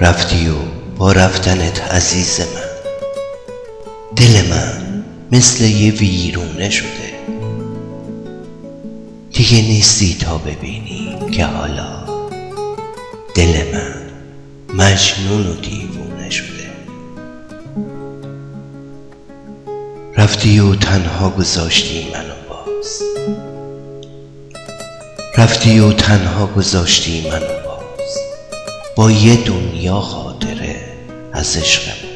رفتی و با رفتنت عزیز من دل من مثل یه ویرونه شده. دیگه نیستی تا ببینی که حالا دل من مجنون و دیوونه شده. رفتی و تنها گذاشتی منو باز، رفتی و تنها گذاشتی منو باز با یه دنیا خاطره از عشقم.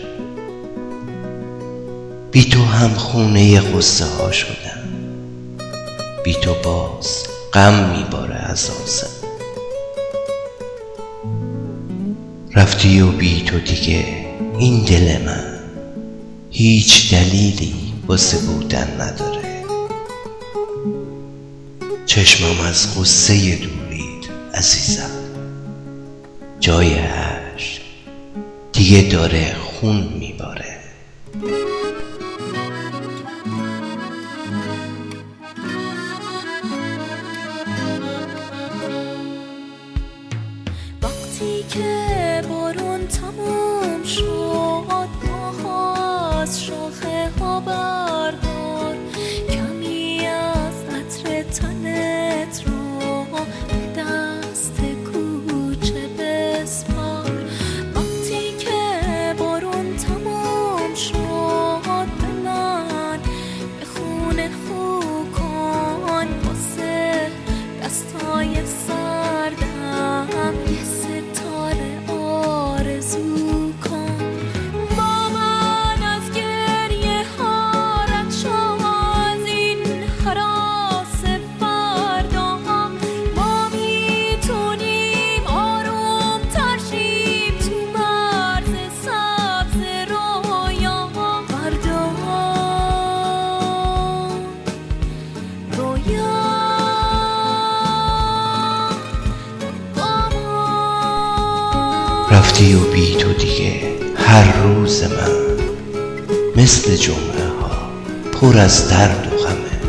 بی تو هم خونه غصه ها شدم، بی تو باز غم میباره از آسم. رفتی و بی تو دیگه این دل من هیچ دلیلی واسه بودن نداره. چشمم از غصه دورید عزیزم، جای اشک دیگه داره خون میباره. وقتی که بارون تموم شد ماه از شاخه ها بردار، کمی از عطر تنت رو دست کوچه بسپار. وقتی که بارون تموم شد به من به خونه خو کن، واسه دستای سردم یه ستاره آرزو کن. با من از گریه ها رد شو، از این هراس فردا ما میتونیم آروم تر شیم تو مرز سبز رویا. فردا رویا رفتی و بی تو دیگه هر روز من مثل جمعه ها پر از درد و غمه.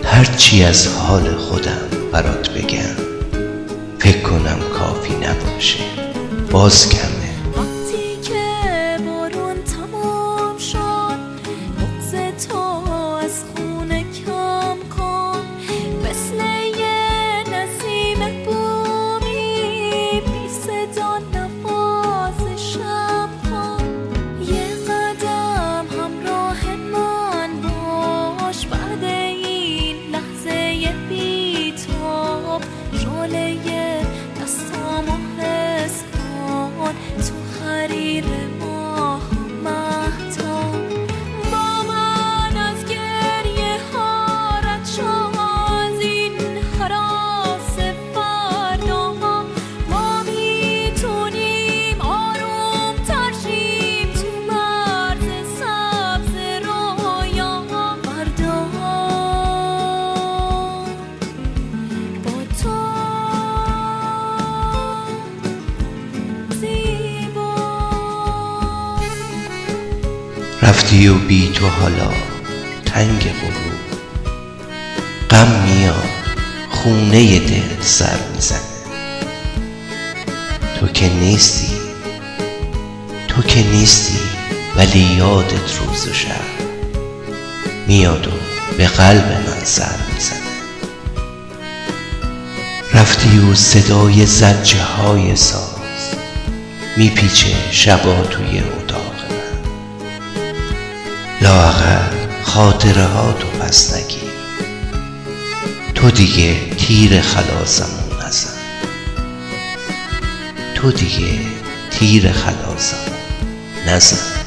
هرچی از حال خودم برات بگم فکر کنم کافی نباشه، باز کمه. وقتی که بارون تموم شد بغض تو از خونه کم کن، مثل یه نسیم بومی بی صدا نوازشم کن. یه قدم همراه من باش بعد این لحظه بی‌تاب. شعله دستامو حس کن تو حریر ماه مهتاب. با من از گریه ها رد شو، از این هراس فردا ما میتونیم آروم تر شیم تو مرز سبز رویا. فردا با تو زیبا. رفتی و بی تو حالا تنگ غروب غم میاد خونه دل سر میزنه. تو که نیستی، تو که نیستی ولی یادت روز و شب میاد و به قلب من سر میزنه. رفتی و صدای زجه های ساز میپیچه شبا توی اتاق من. لااقل خاطره ها تو پس نگیر، تو دیگه تیر خلاصمون نزن، تو دیگه تیر خلاصمون نزن.